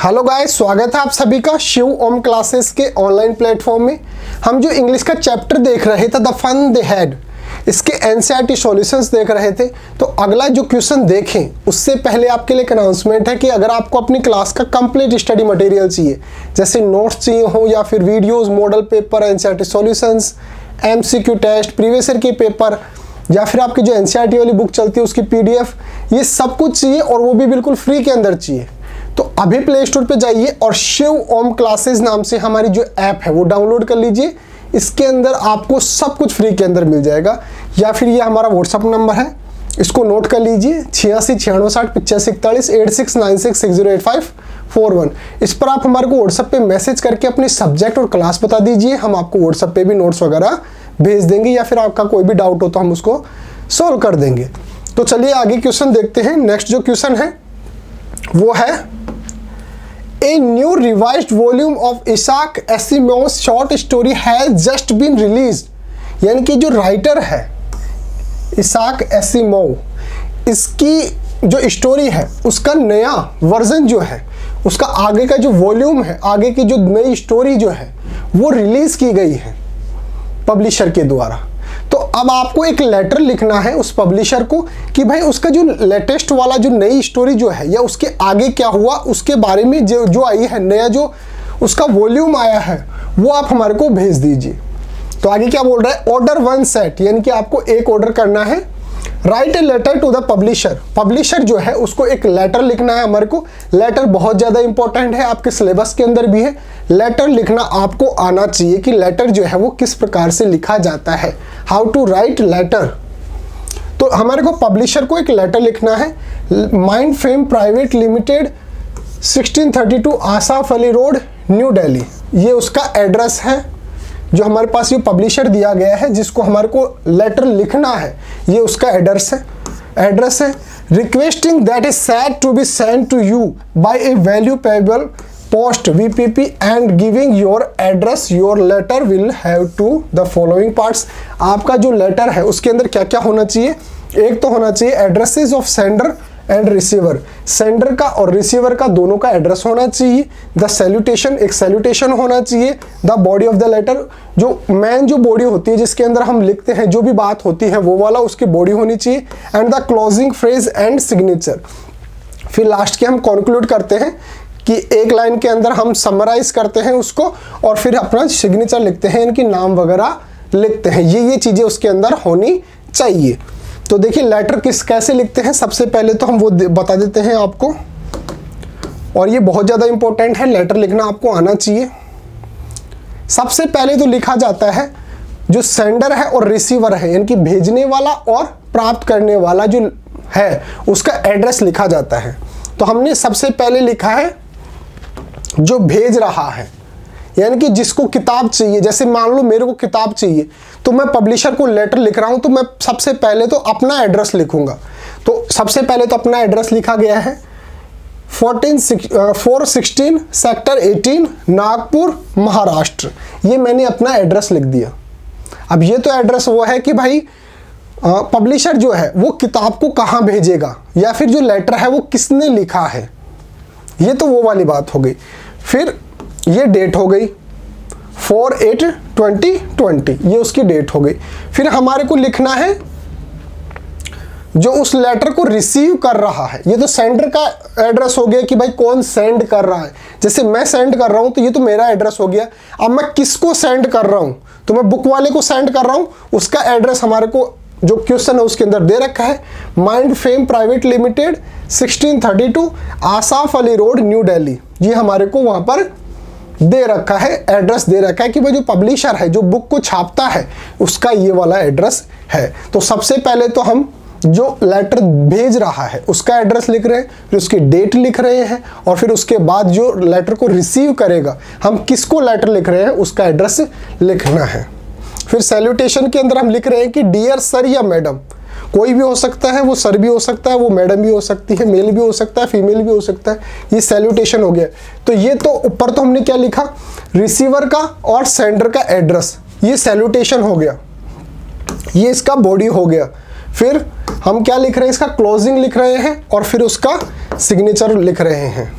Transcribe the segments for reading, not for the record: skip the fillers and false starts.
Hello guys, स्वागत है आप सभी का शिव ओम क्लासेस के ऑनलाइन प्लेटफॉर्म में। हम जो इंग्लिश का चैप्टर देख रहे थे द फन दे हैड, इसके एनसीईआरटी सॉल्यूशंस देख रहे थे। तो अगला जो क्वेश्चन देखें उससे पहले आपके लिए एक अनाउंसमेंट है कि अगर आपको अपनी क्लास का कंप्लीट स्टडी मटेरियल चाहिए, जैसे नोट्स चाहिए हो या फिर videos, model paper, NCERT solutions, MCQ test, previous year के पेपर, या फिर आपकी जो एनसीईआरटी वाली बुक चलती है उसकी पीडीएफ, ये सब कुछ चाहिए और वो भी बिल्कुल फ्री के अंदर चाहिए, तो अभी प्ले स्टोर पे जाइए और शिव ओम क्लासेस नाम से हमारी जो ऐप है वो डाउनलोड कर लीजिए। इसके अंदर आपको सब कुछ फ्री के अंदर मिल जाएगा। या फिर ये हमारा व्हाट्सअप नंबर है, इसको नोट कर लीजिए 8696858696608541। इस पर आप हमारे को व्हाट्सएप पे मैसेज करके अपने सब्जेक्ट और क्लास बता दीजिए। हम आपको व्हाट्सएप पे भी नोट्स वगैरह भेज देंगे, या फिर आपका कोई भी डाउट हो तो हम उसको सॉल्व कर देंगे। तो चलिए आगे क्वेश्चन देखते हैं। नेक्स्ट जो क्वेश्चन है वो है A new revised volume of Isaac Asimov's short story has just been released। यानी कि जो राइटर है इसाक एसिमोव, इसकी जो स्टोरी है उसका नया वर्जन जो है, उसका आगे का जो वॉल्यूम है, आगे की जो नई स्टोरी जो है वो रिलीज की गई है पब्लिशर के द्वारा। तो अब आपको एक लेटर लिखना है उस पब्लिशर को कि भाई उसका जो लेटेस्ट वाला जो नई स्टोरी जो है या उसके आगे क्या हुआ उसके बारे में जो आई है, नया जो उसका वॉल्यूम आया है वो आप हमारे को भेज दीजिए। तो आगे क्या बोल रहा है, ऑर्डर 1 सेट, यानी कि आपको एक ऑर्डर करना है। Write a letter to the publisher, publisher जो है उसको एक लेटर लिखना है हमारे को। लेटर बहुत ज़्यादा इंपॉर्टेंट है, आपके सिलेबस के अंदर भी है। लेटर लिखना आपको आना चाहिए कि लेटर जो है वो किस प्रकार से लिखा जाता है, हाउ टू राइट लेटर। तो हमारे को पब्लिशर को एक लेटर लिखना है। Mind fame private limited, 1632 Asaf Ali road, new Delhi, ये उसका एड्रेस है जो हमारे पास ये पब्लिशर दिया गया है जिसको हमारे को लेटर लिखना है, ये उसका एड्रेस है। Requesting that is said to be send to you by a valuable post VPP and giving your address. Your letter will have to the following parts. आपका जो लेटर है उसके अंदर क्या क्या होना चाहिए, एक तो होना चाहिए addresses of sender and receiver, sender का और रिसीवर का दोनों का एड्रेस होना चाहिए। द सैल्यूटेशन, एक सैल्यूटेशन होना चाहिए। The body of the letter, जो मेन जो बॉडी होती है जिसके अंदर हम लिखते हैं जो भी बात होती है वो वाला उसकी बॉडी होनी चाहिए। And the closing phrase and signature. फिर लास्ट के हम कंक्लूड करते हैं कि एक लाइन के अंदर हम समराइज करते हैं उसको और फिर अपना सिग्नेचर लिखते हैं, इनकी नाम वगैरह लिखते हैं। ये चीज़ें उसके अंदर होनी चाहिए। तो देखिए लेटर कैसे लिखते हैं, सबसे पहले तो हम वो बता देते हैं आपको, और ये बहुत ज़्यादा इंपॉर्टेंट है, लेटर लिखना आपको आना चाहिए। सबसे पहले तो लिखा जाता है जो सेंडर है और रिसीवर है, यानी कि भेजने वाला और प्राप्त करने वाला जो है उसका एड्रेस लिखा जाता है। तो हमने सबसे पहले लिखा है जो भेज रहा है, यानी कि जिसको किताब चाहिए। जैसे मान लो मेरे को किताब चाहिए तो मैं पब्लिशर को लेटर लिख रहा हूं, तो मैं सबसे पहले तो अपना एड्रेस लिखूंगा। तो सबसे पहले तो अपना एड्रेस लिखा गया है 416 सेक्टर 18 नागपुर महाराष्ट्र, ये मैंने अपना एड्रेस लिख दिया। अब ये तो एड्रेस वो है कि भाई पब्लिशर जो है वो किताब को कहाँ भेजेगा, या फिर जो लेटर है वो किसने लिखा है, ये तो वो वाली बात हो गई। फिर ये डेट हो गई 4/8/2020, ये उसकी डेट हो गई। फिर हमारे को लिखना है जो उस लेटर को रिसीव कर रहा है, ये तो सेंडर का एड्रेस हो गया कि भाई कौन सेंड कर रहा है। जैसे मैं सेंड कर रहा हूं तो ये तो मेरा एड्रेस हो गया। अब मैं किसको सेंड कर रहा हूं, तो मैं बुक वाले को सेंड कर रहा हूं, उसका एड्रेस हमारे को जो क्वेश्चन है उसके अंदर दे रखा है, mind fame private limited 1632 Asaf Ali road new Delhi, ये हमारे को वहां पर दे रखा है, एड्रेस दे रखा है कि भाई जो पब्लिशर है जो बुक को छापता है उसका ये वाला एड्रेस है। तो सबसे पहले तो हम जो लेटर भेज रहा है उसका एड्रेस लिख रहे हैं, फिर उसकी डेट लिख रहे हैं, और फिर उसके बाद जो लेटर को रिसीव करेगा, हम किसको लेटर लिख रहे हैं उसका एड्रेस लिखना है। फिर सैल्यूटेशन के अंदर हम लिख रहे हैं कि डियर सर या मैडम, कोई भी हो सकता है, वो सर भी हो सकता है, वो मैडम भी हो सकती है, मेल भी हो सकता है, फीमेल भी हो सकता है, ये सैल्यूटेशन हो गया। तो ये तो ऊपर तो हमने क्या लिखा, रिसीवर का और सेंडर का एड्रेस, ये सैल्यूटेशन हो गया, ये इसका बॉडी हो गया। फिर हम क्या लिख रहे हैं, इसका क्लोजिंग लिख रहे हैं और फिर उसका सिग्नेचर लिख रहे हैं।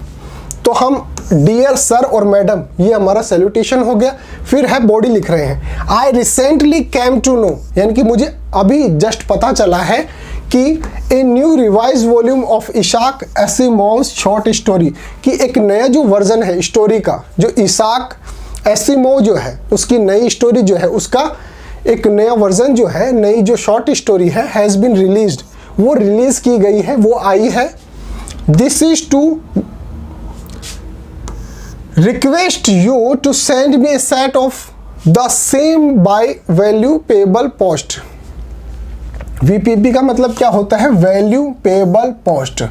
तो हम डियर सर और मैडम, ये हमारा सैल्यूटेशन हो गया। फिर है बॉडी लिख रहे हैं, I recently came to know, यानी कि मुझे अभी जस्ट पता चला है कि a new revise volume of Isaac Asimov's short story, कि एक नया जो वर्जन है स्टोरी का, जो इसाक एसिमोव जो है उसकी नई स्टोरी जो है, उसका एक नया वर्जन जो है, नई जो शॉर्ट स्टोरी है, हैज़ बीन रिलीज्ड, वो रिलीज की गई है, वो आई है। This is to request you to send me a set of the same by value payable post. VPP का मतलब क्या होता है? Value payable post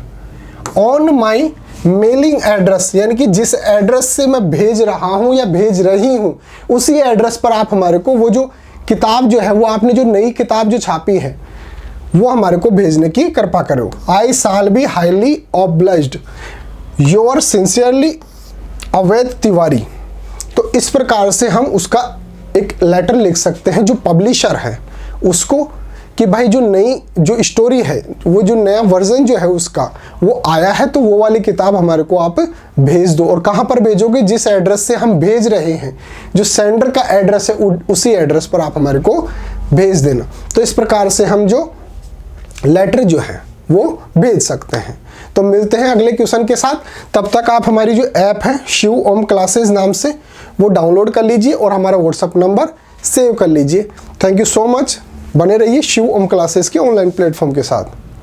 on my mailing address, यानी कि जिस एड्रेस से मैं भेज रहा हूं या भेज रही हूं, उसी एड्रेस पर आप हमारे को वो जो किताब जो है, वो आपने जो नई किताब जो छापी है, वो हमारे को भेजने की कृपा करो। I shall be highly obliged, your sincerely अवैध तिवारी। तो इस प्रकार से हम उसका एक लेटर लिख सकते हैं जो पब्लिशर है उसको, कि भाई जो नई जो स्टोरी है, वो जो नया वर्जन जो है उसका वो आया है, तो वो वाली किताब हमारे को आप भेज दो। और कहाँ पर भेजोगे? जिस एड्रेस से हम भेज रहे हैं, जो सेंडर का एड्रेस है, उसी एड्रेस पर आप हमारे को भेज देना। तो इस प्रकार से हम जो लेटर जो है वो भेज सकते हैं। तो मिलते हैं अगले क्वेश्चन के साथ। तब तक आप हमारी जो ऐप है शिव ओम क्लासेस नाम से, वो डाउनलोड कर लीजिए और हमारा व्हाट्सअप नंबर सेव कर लीजिए। Thank you so much. बने रहिए शिव ओम क्लासेस के ऑनलाइन प्लेटफॉर्म के साथ।